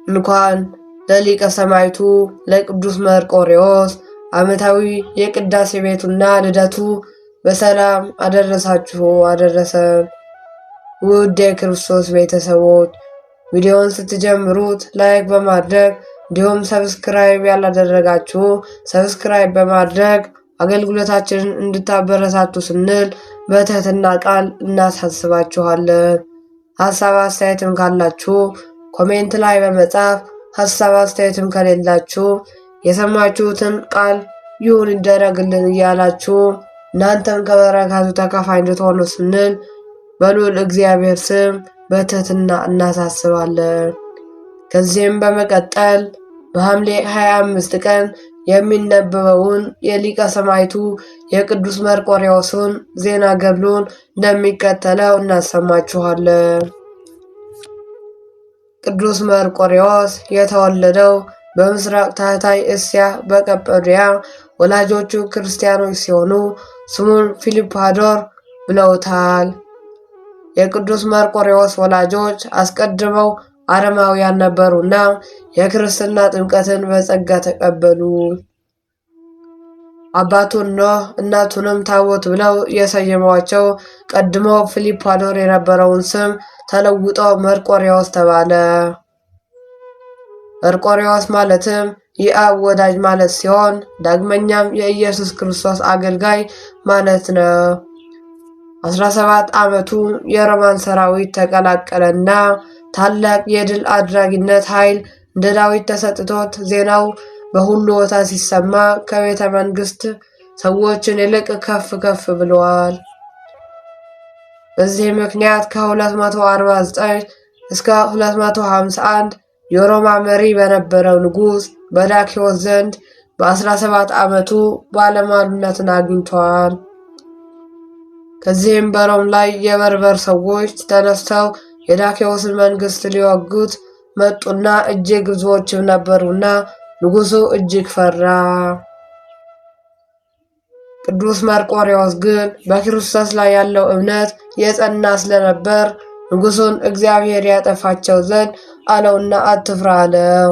እንኳን ለሊቀ ሰማዕቱ ለቅዱስ መርቆሬዎስ ዓመታዊ የቅዳሴ ቤቱና ልደቱ በሰላም አደረሳችሁ አደረሰን። ውድ የክርስቶስ ቤተሰቦች ቪዲዮውን ስትጀምሩት ላይክ በማድረግ እንዲሁም ሰብስክራይብ ያላደረጋችሁ ሰብስክራይብ በማድረግ አገልግሎታችንን እንድታበረታቱ ስንል በትህትና ቃል እናሳስባችኋለን። ሀሳብ አስተያየትም ካላችሁ ኮሜንት ላይ በመጻፍ ሀሳብ አስተያየትም ከሌላችሁ የሰማችሁትን ቃል ይሁን ይደረግልን እያላችሁ እናንተም ከበረከቱ ተካፋይ እንድትሆኑ ስንል በልዑል እግዚአብሔር ስም በትህትና እናሳስባለን። ከዚህም በመቀጠል በሐምሌ 25 ቀን የሚነበበውን የሊቀ ሰማዕቱ የቅዱስ መርቆሬዎስን ዜና ገድሉን እንደሚከተለው እናሰማችኋለን። ቅዱስ መርቆሬዎስ የተወለደው በምስራቅ ታህታይ እስያ በቀጰዶያ ወላጆቹ ክርስቲያኖች ሲሆኑ ስሙን ፊሊፓዶር ብለውታል። የቅዱስ መርቆሬዎስ ወላጆች አስቀድመው አረማውያን ነበሩና የክርስትና ጥምቀትን በጸጋ ተቀበሉ። አባቱን ኖህ እናቱንም ታቦት ብለው የሰየሟቸው ቀድሞ ፊሊፓዶር የነበረውን ስም ተለውጦ መርቆሬዎስ ተባለ። መርቆሬዎስ ማለትም የአብ ወዳጅ ማለት ሲሆን ዳግመኛም የኢየሱስ ክርስቶስ አገልጋይ ማለት ነው። 17 ዓመቱ የሮማን ሰራዊት ተቀላቀለና ታላቅ የድል አድራጊነት ኃይል እንደ ዳዊት ተሰጥቶት ዜናው በሁሉ ቦታ ሲሰማ ከቤተ መንግስት ሰዎችን ይልቅ ከፍ ከፍ ብለዋል። በዚህ ምክንያት ከ249 እስከ 251 የሮማ መሪ በነበረው ንጉሥ በዳኪዎስ ዘንድ በ17 ዓመቱ ባለሟልነትን አግኝቷል። ከዚህም በሮም ላይ የበርበር ሰዎች ተነስተው የዳኪዎስን መንግስት ሊወጉት መጡና እጅግ ብዙዎችም ነበሩና ንጉሱ እጅግ ፈራ። ቅዱስ መርቆሬዎስ ግን በክርስቶስ ላይ ያለው እምነት የጸና ስለነበር ንጉሱን እግዚአብሔር ያጠፋቸው ዘንድ አለውና አትፍራ አለው።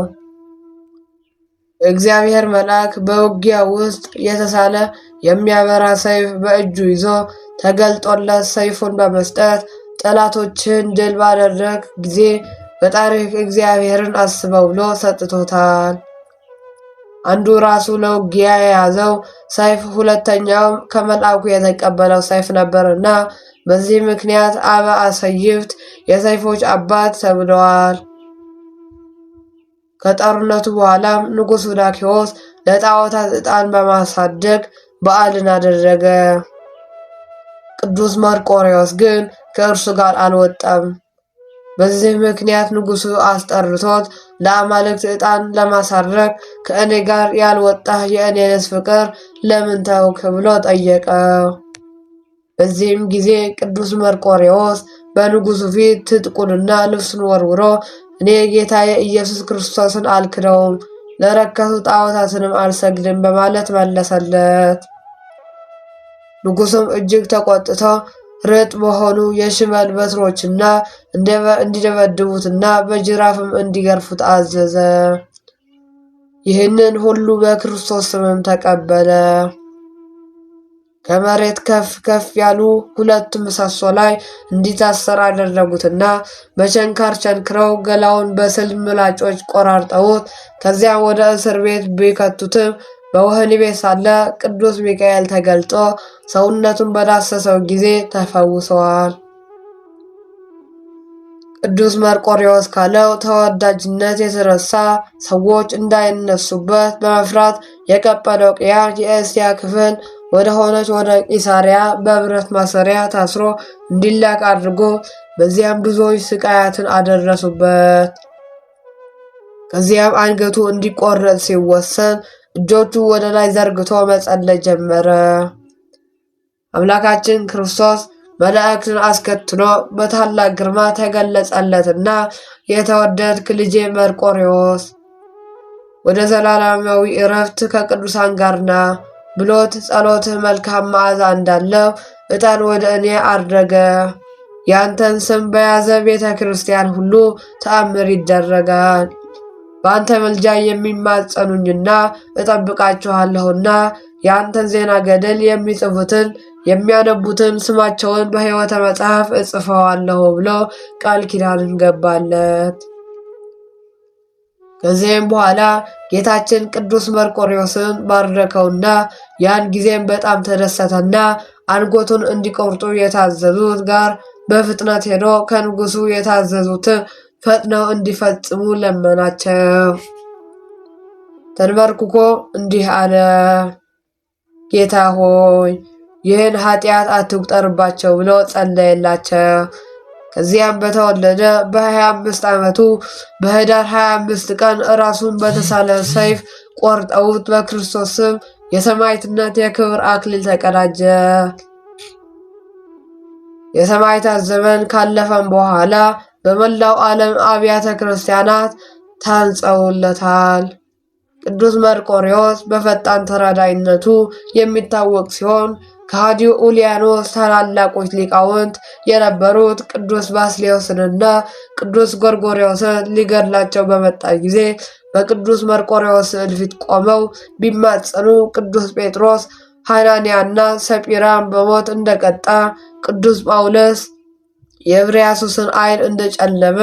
እግዚአብሔር መልአክ በውጊያ ውስጥ የተሳለ የሚያበራ ሰይፍ በእጁ ይዞ ተገልጦለት ሰይፉን በመስጠት ጠላቶችን ድል ባደረግ ጊዜ በታሪክ እግዚአብሔርን አስበው ብሎ ሰጥቶታል። አንዱ ራሱ ለውጊያ የያዘው ሰይፍ፣ ሁለተኛውም ከመልአኩ የተቀበለው ሰይፍ ነበርና በዚህ ምክንያት አበ ሰይፍት የሰይፎች አባት ተብለዋል። ከጦርነቱ በኋላም ንጉሡ ዳኪዎስ ለጣዖታት ዕጣን በማሳደግ በዓልን አደረገ። ቅዱስ መርቆሬዎስ ግን ከእርሱ ጋር አልወጣም። በዚህ ምክንያት ንጉሡ አስጠርቶት ለአማልክት ዕጣን ለማሳረግ ከእኔ ጋር ያልወጣህ የእኔንስ ፍቅር ለምን ተውክ ብሎ ጠየቀው። በዚህም ጊዜ ቅዱስ መርቆሬዎስ በንጉሡ ፊት ትጥቁንና ልብሱን ወርውሮ እኔ ጌታዬ ኢየሱስ ክርስቶስን አልክደውም፣ ለረከሱ ጣዖታትንም አልሰግድም በማለት መለሰለት። ንጉሡም እጅግ ተቆጥቶ ርጥ በሆኑ የሽመል በትሮችና እንዲደበድቡትና በጅራፍም እንዲገርፉት አዘዘ። ይህንን ሁሉ በክርስቶስ ስምም ተቀበለ። ከመሬት ከፍ ከፍ ያሉ ሁለት ምሰሶ ላይ እንዲታሰር አደረጉትና በቸንካር ቸንክረው ገላውን በስል ምላጮች ቆራርጠውት ከዚያ ወደ እስር ቤት ቢከቱትም በወህኒ ቤት ሳለ ቅዱስ ሚካኤል ተገልጦ ሰውነቱን በዳሰሰው ጊዜ ተፈውሰዋል። ቅዱስ መርቆሬዎስ ካለው ተወዳጅነት የተነሳ ሰዎች እንዳይነሱበት በመፍራት የቀጰዶቅያ የእስያ ክፍል ወደ ሆነች ወደ ቂሳሪያ በብረት ማሰሪያ ታስሮ እንዲላክ አድርጎ በዚያም ብዙዎች ስቃያትን አደረሱበት። ከዚያም አንገቱ እንዲቆረጥ ሲወሰን እጆቹ ወደ ላይ ዘርግቶ መጸለይ ጀመረ። አምላካችን ክርስቶስ መላእክትን አስከትሎ በታላቅ ግርማ ተገለጸለትና የተወደድክ ልጄ መርቆሬዎስ ወደ ዘላለማዊ ዕረፍት ከቅዱሳን ጋር ና ብሎት ጸሎትህ መልካም መዓዛ እንዳለው ዕጣን ወደ እኔ አረገ። ያንተን ስም በያዘ ቤተ ክርስቲያን ሁሉ ተአምር ይደረጋል። በአንተ ምልጃ የሚማጸኑኝና እጠብቃችኋለሁና የአንተን ዜና ገድል የሚጽፉትን የሚያነቡትን ስማቸውን በሕይወተ መጽሐፍ እጽፈዋለሁ ብሎ ቃል ኪዳንን ገባለት። ከዚህም በኋላ ጌታችን ቅዱስ መርቆሬዎስን ባረከውና ያን ጊዜም በጣም ተደሰተና አንገቱን እንዲቆርጡ የታዘዙት ጋር በፍጥነት ሄዶ ከንጉሱ የታዘዙትን ፈጥነው እንዲፈጽሙ ለመናቸው። ተንበርክኮ እንዲህ አለ፣ ጌታ ሆይ ይህን ኃጢአት አትቁጠርባቸው ብሎ ጸለየላቸው። ከዚያም በተወለደ በ25 ዓመቱ በኅዳር 25 ቀን ራሱን በተሳለ ሰይፍ ቆርጠውት በክርስቶስ ስም የሰማዕትነት የክብር አክሊል ተቀዳጀ። የሰማዕታት ዘመን ካለፈም በኋላ በመላው ዓለም አብያተ ክርስቲያናት ታንጸውለታል። ቅዱስ መርቆሬዎስ በፈጣን ተራዳይነቱ የሚታወቅ ሲሆን ከሃዲው ኡልያኖስ ታላላቆች ሊቃውንት የነበሩት ቅዱስ ባስልዮስንና ቅዱስ ጎርጎርዮስን ሊገድላቸው በመጣ ጊዜ በቅዱስ መርቆሬዎስ ስዕል ፊት ቆመው ቢማጸኑ ቅዱስ ጴጥሮስ ሐናንያና ሰጲራን በሞት እንደቀጣ፣ ቅዱስ ጳውሎስ የብርያሱስን ዓይን እንደጨለመ፣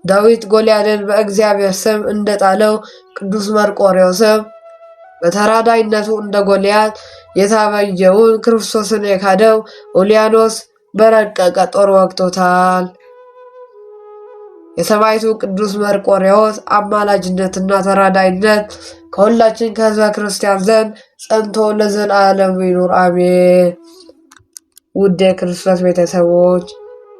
ዳዊት ጎልያድን በእግዚአብሔር ስም እንደጣለው፣ ቅዱስ መርቆሬዎስም በተራዳይነቱ እንደ ጎልያድ የታበየውን ክርስቶስን የካደው ኡልያኖስ በረቀቀ ጦር ወግቶታል። የሰማዕቱ ቅዱስ መርቆሬዎስ አማላጅነትና ተራዳይነት ከሁላችን ከሕዝበ ክርስቲያን ዘንድ ጸንቶ ለዘላለሙ ይኑር አሜን። ውድ የክርስቶስ ቤተሰቦች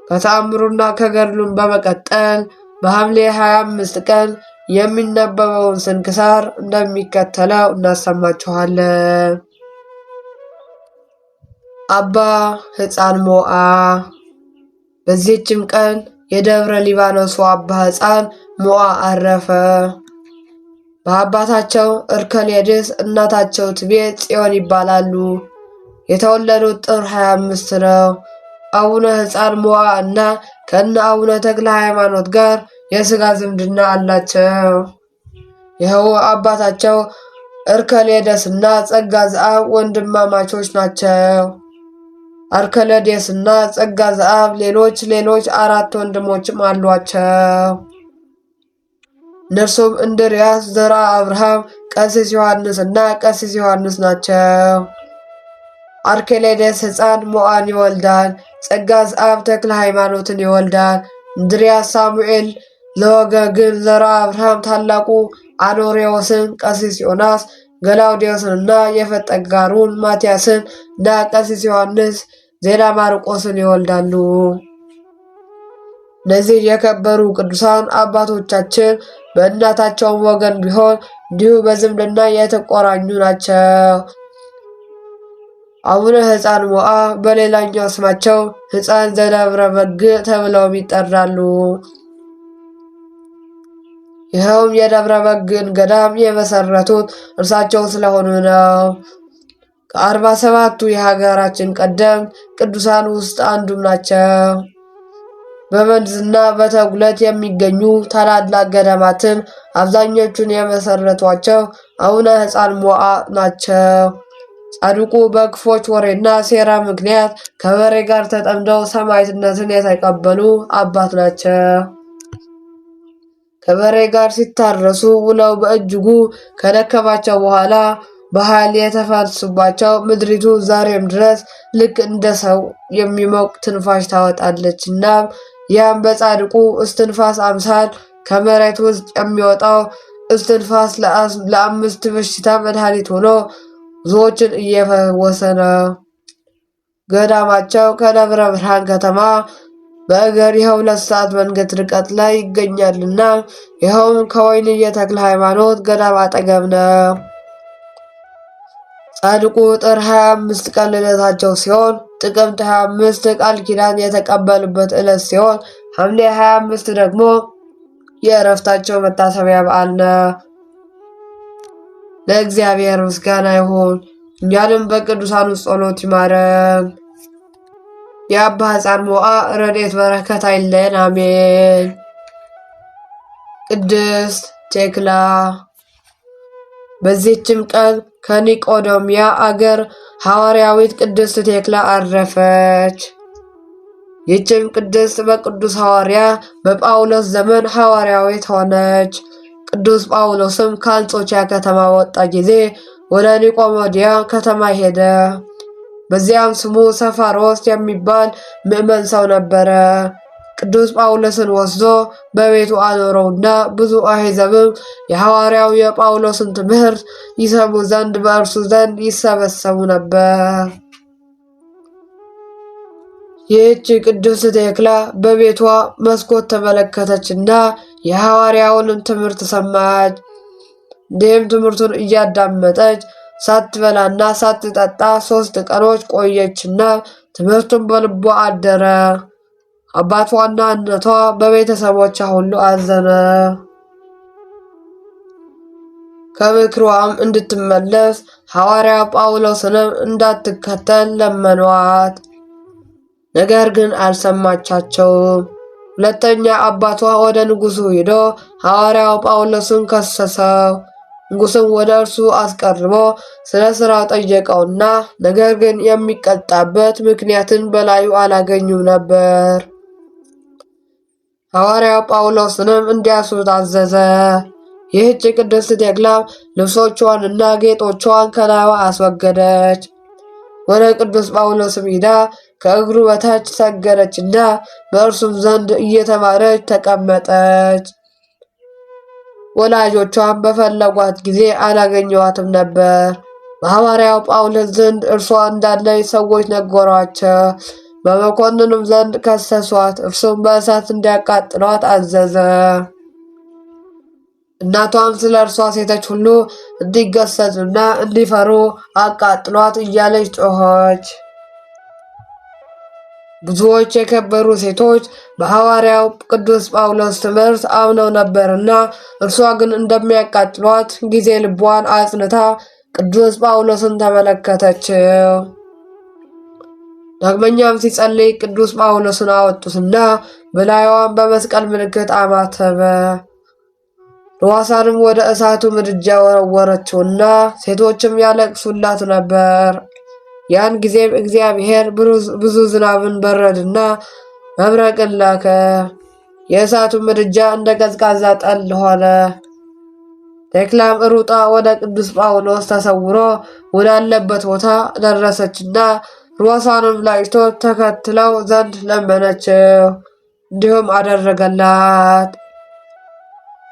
ከተአምሩና ከገድሉን በመቀጠል በሐምሌ 25 ቀን የሚነበበውን ስንክሳር እንደሚከተለው እናሰማችኋለን። አባ ሕፃን ሞዓ። በዚህችም ቀን የደብረ ሊባኖሱ አባ ሕፃን ሞዓ አረፈ። በአባታቸው እርከሌድስ እናታቸው ትቤ ጽዮን ይባላሉ። የተወለዱት ጥር 25 ነው። አቡነ ሕፃን ሞዓ እና ከነ አቡነ ተክለ ሃይማኖት ጋር የሥጋ ዝምድና አላቸው። ይኸው አባታቸው እርከሌደስና ጸጋ ዘአብ ወንድማማቾች ናቸው። አርከሌዴስና ጸጋ ዘአብ ሌሎች 4 ወንድሞችም አሏቸው። እነርሱም እንድርያስ፣ ዘርአ አብርሃም፣ ቀሲስ ዮሐንስ እና ቀሲስ ዮሐንስ ናቸው። አርከሌዴስ ሕፃን ሞዓን ይወልዳል። ጸጋ ዘአብ ተክለ ሃይማኖትን ይወልዳል። እንድርያስ ሳሙኤል ዘወገግን፣ ዘርአ አብርሃም ታላቁ አኖሬዎስን፣ ቀሲስ ዮናስ ገላውዴዎስንና የፈጠጋሩን ማትያስን እና ቀሲስ ዮሐንስ ዜና ማርቆስን ይወልዳሉ። እነዚህ የከበሩ ቅዱሳን አባቶቻችን በእናታቸውም ወገን ቢሆን እንዲሁ በዝምድና የተቆራኙ ናቸው። አቡነ ሕፃን ሞዓ በሌላኛው ስማቸው ሕፃን ዘደብረ በግዕ ተብለውም ይጠራሉ። ይኸውም የደብረ በግዕን ገዳም የመሰረቱት እርሳቸው ስለሆኑ ነው። ከ47ቱ የሀገራችን ቀደምት ቅዱሳን ውስጥ አንዱም ናቸው። በመንዝና በተጉለት የሚገኙ ታላላቅ ገዳማትን አብዛኞቹን የመሰረቷቸው አቡነ ሕፃን ሞዓ ናቸው። ጻድቁ በክፎች ወሬና ሴራ ምክንያት ከበሬ ጋር ተጠምደው ሰማዕትነትን የተቀበሉ አባት ናቸው። ከበሬ ጋር ሲታረሱ ውለው በእጅጉ ከደከማቸው በኋላ በኃይል የተፋሱባቸው ምድሪቱ ዛሬም ድረስ ልክ እንደ ሰው የሚሞቅ ትንፋሽ ታወጣለች እና ያም በጻድቁ እስትንፋስ አምሳል ከመሬት ውስጥ የሚወጣው እስትንፋስ ለአምስት በሽታ መድኃኒት ሆኖ ብዙዎችን እየፈወሰ ነው። ገዳማቸው ከደብረ ብርሃን ከተማ በእግር የ2 ሰዓት መንገድ ርቀት ላይ ይገኛልና ይኸውም ከወይንዬ ተክለ ሃይማኖት ገዳም አጠገብ ነው። ጻድቁ ጥር 25 ቀን ልደታቸው ሲሆን ጥቅምት 25 ቃል ኪዳን የተቀበሉበት ዕለት ሲሆን ሐምሌ 25 ደግሞ የእረፍታቸው መታሰቢያ በዓል ነው። ለእግዚአብሔር ምስጋና ይሁን፣ እኛንም በቅዱሳኑ ጸሎት ይማረን። የአባ ሕፃን ሞዓ ረድኤት በረከት አይለየን፣ አሜን። ቅድስት ቴክላ። በዚህችም ቀን ከኒቆዶሚያ አገር ሐዋርያዊት ቅድስት ቴክላ አረፈች። ይህችም ቅድስት በቅዱስ ሐዋርያ በጳውሎስ ዘመን ሐዋርያዊት ሆነች። ቅዱስ ጳውሎስም ከአንጾኪያ ከተማ ወጣ ጊዜ ወደ ኒቆሞዲያ ከተማ ሄደ። በዚያም ስሙ ሰፋሮስ የሚባል ምዕመን ሰው ነበረ። ቅዱስ ጳውሎስን ወስዶ በቤቱ አኖረውና ብዙ አሕዛብም የሐዋርያው የጳውሎስን ትምህርት ይሰሙ ዘንድ በእርሱ ዘንድ ይሰበሰቡ ነበር። ይህች ቅድስት ቴክላ በቤቷ መስኮት ተመለከተችና የሐዋርያውንም ትምህርት ሰማች። እንዲህም ትምህርቱን እያዳመጠች ሳትበላና ሳትጠጣ 3 ቀኖች ቆየችና ትምህርቱን በልቧ አደረ። አባቷና እናቷ በቤተሰቦቿ ሁሉ አዘነ። ከምክሯም እንድትመለስ ሐዋርያ ጳውሎስንም እንዳትከተል ለመኗት። ነገር ግን አልሰማቻቸውም። ሁለተኛ አባቷ ወደ ንጉሡ ሄዶ ሐዋርያው ጳውሎስን ከሰሰው። ንጉሡም ወደ እርሱ አስቀርቦ ስለ ሥራው ጠየቀውና ነገር ግን የሚቀጣበት ምክንያትን በላዩ አላገኙም ነበር። ሐዋርያው ጳውሎስንም እንዲያስሩት አዘዘ። ይህች ቅድስት ቴክላም ልብሶቿንና ጌጦቿን ከላይዋ አስወገደች። ወደ ቅዱስ ጳውሎስም ሂዳ ከእግሩ በታች ሰገደችና በእርሱም ዘንድ እየተማረች ተቀመጠች። ወላጆቿን በፈለጓት ጊዜ አላገኘዋትም ነበር። በሐዋርያው ጳውሎስ ዘንድ እርሷ እንዳለች ሰዎች ነገሯቸው። በመኮንኑም ዘንድ ከሰሷት። እርሱም በእሳት እንዲያቃጥሏት አዘዘ። እናቷም ስለ እርሷ ሴቶች ሁሉ እንዲገሰጹና እንዲፈሩ አቃጥሏት እያለች ጮኸች። ብዙዎች የከበሩ ሴቶች በሐዋርያው ቅዱስ ጳውሎስ ትምህርት አምነው ነበርና እርሷ ግን እንደሚያቃጥሏት ጊዜ ልቧን አጽንታ ቅዱስ ጳውሎስን ተመለከተችው። ዳግመኛም ሲጸልይ ቅዱስ ጳውሎስን አወጡትና በላይዋን በመስቀል ምልክት አማተበ። ርዋሳንም ወደ እሳቱ ምድጃ ወረወረችውና ሴቶችም ያለቅሱላት ነበር። ያን ጊዜም እግዚአብሔር ብዙ ዝናብን በረድና መብረቅን ላከ። የእሳቱ ምድጃ እንደ ቀዝቃዛ ጠል ሆነ። ቴክላም ሩጣ ወደ ቅዱስ ጳውሎስ ተሰውሮ ወዳለበት ቦታ ደረሰችና ርዋሳንም ላጭቶ ተከትለው ዘንድ ለመነችው። እንዲሁም አደረገላት።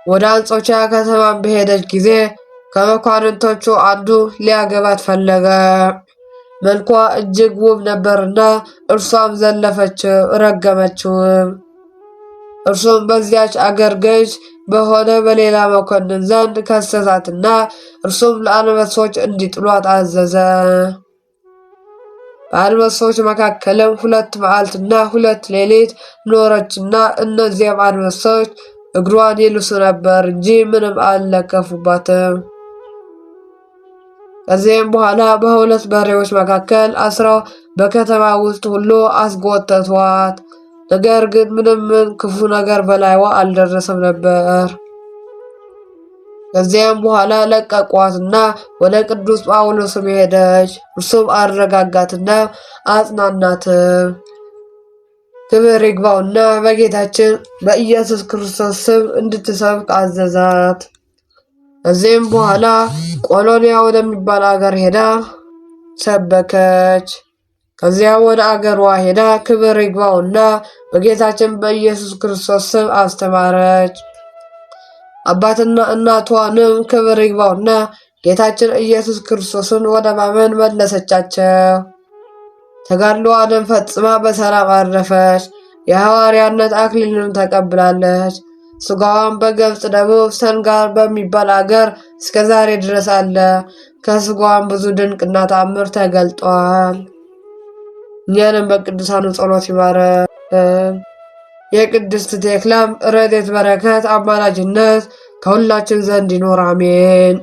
ወደ አንጾኪያ ከተማም በሄደች ጊዜ ከመኳንንቶቹ አንዱ ሊያገባት ፈለገ። መልኳ እጅግ ውብ ነበርና እርሷም ዘለፈችው፣ ረገመችውም። እርሱም በዚያች አገር ገዥ በሆነ በሌላ መኮንን ዘንድ ከሰሳትና እርሱም ለአንበሶች እንዲጥሏት አዘዘ። በአንበሶች መካከልም 2 መዓልትና 2 ሌሊት ኖረችና እነዚያም አንበሶች እግሯን ይልሱ ነበር እንጂ ምንም አልለከፉባትም። ከዚህም በኋላ በ2 በሬዎች መካከል አስረው በከተማ ውስጥ ሁሉ አስጎተቷት። ነገር ግን ምንም ክፉ ነገር በላይዋ አልደረሰም ነበር። ከዚያም በኋላ ለቀቋትና ወደ ቅዱስ ጳውሎስም ሄደች። እርሱም አረጋጋትና አጽናናትም። ክብር ይግባውና በጌታችን በኢየሱስ ክርስቶስ ስም እንድትሰብክ አዘዛት። ከዚህም በኋላ ቆሎንያ ወደሚባል አገር ሄዳ ሰበከች። ከዚያ ወደ አገሯ ሄዳ ክብር ይግባውና በጌታችን በኢየሱስ ክርስቶስ ስም አስተማረች። አባትና እናቷንም ክብር ይግባውና ጌታችን ኢየሱስ ክርስቶስን ወደ ማመን መለሰቻቸው። ተጋድሎዋንም ፈጽማ በሰላም አረፈች። የሐዋርያነት አክሊልንም ተቀብላለች። ስጋዋን በግብፅ ደቡብ ሰንጋር በሚባል አገር እስከ ዛሬ ድረስ አለ። ከስጋዋን ብዙ ድንቅና ተአምር ተገልጧል። እኛንም በቅዱሳኑ ጸሎት ይማረን። የቅድስት ቴክላም ረድኤት በረከት አማላጅነት ከሁላችን ዘንድ ይኖር፣ አሜን።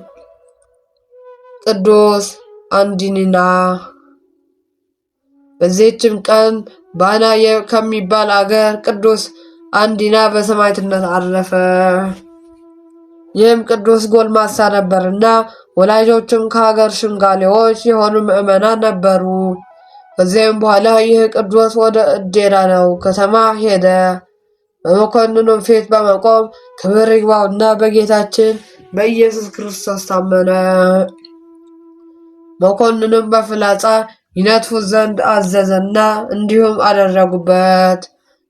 ቅዱስ አንዲኒና። በዚህችም ቀን ባና ከሚባል አገር ቅዱስ አንዲና በሰማዕትነት አረፈ። ይህም ቅዱስ ጎልማሳ ነበርና ወላጆችም ከሀገር ሽማግሌዎች የሆኑ ምዕመናን ነበሩ። ከዚያም በኋላ ይህ ቅዱስ ወደ እዴራነው ከተማ ሄደ። በመኮንኑም ፊት በመቆም ክብር ይግባውና በጌታችን በኢየሱስ ክርስቶስ ታመነ። መኮንኑም በፍላጻ ይነጥፉት ዘንድ አዘዘና እንዲሁም አደረጉበት።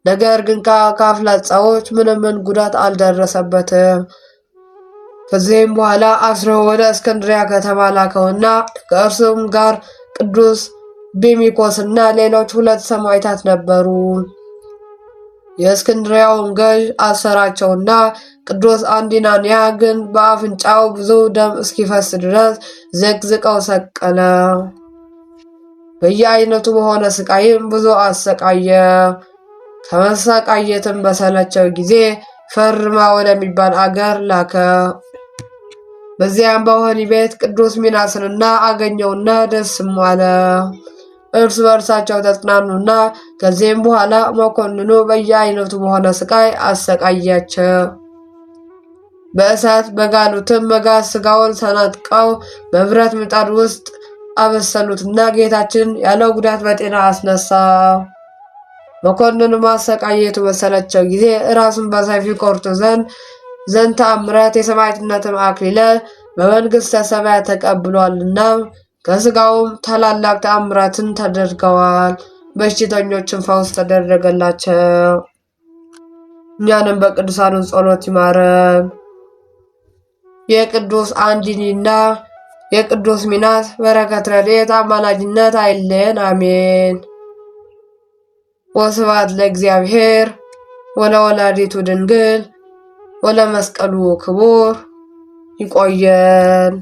ነገር ግን ከፍላጻዎች ምንም ጉዳት አልደረሰበትም። ከዚህም በኋላ አስረው ወደ እስክንድሪያ ከተማ ላከውና ከእርሱም ጋር ቅዱስ ቢሚኮስና ሌሎች 2 ሰማዕታት ነበሩ። የእስክንድሪያውን ገዥ አሰራቸውና ቅዱስ አንዲናንያ ግን በአፍንጫው ብዙ ደም እስኪፈስ ድረስ ዘቅዝቀው ሰቀለ። በየአይነቱ በሆነ ስቃይም ብዙ አሰቃየ። ከመሰቃየትም በሰለቸው ጊዜ ፈርማ ወደሚባል አገር ላከ። በዚያም በወህኒ ቤት ቅዱስ ሚናስንና አገኘውና ደስም አለ። እርስ በርሳቸው ተጽናኑና ከዚህም በኋላ መኮንኑ በየአይነቱ በሆነ ስቃይ አሰቃያቸው። በእሳት በጋሉትም መጋዝ ስጋውን ሰነጥቀው በብረት ምጣድ ውስጥ አበሰሉትና ጌታችን ያለ ጉዳት በጤና አስነሳ። መኮንኑ ማሰቃየቱ በሰለቸው ጊዜ ራሱን በሰይፍ ይቆርጡ ዘንድ ተአምራት የሰማዕትነትም አክሊለ በመንግሥተ ሰማያት ተቀብሏልና ከስጋውም ታላላቅ ተአምራትን ተደርገዋል። በሽተኞችን ፈውስ ተደረገላቸው። እኛንም በቅዱሳኑ ጸሎት ይማረን። የቅዱስ አንዲኒና የቅዱስ ሚናስ በረከት ረድኤት አማላጅነት አይለየን፣ አሜን። ወስብሐት ለእግዚአብሔር ወለወላዲቱ ድንግል ወለመስቀሉ ክቡር። ይቆየን።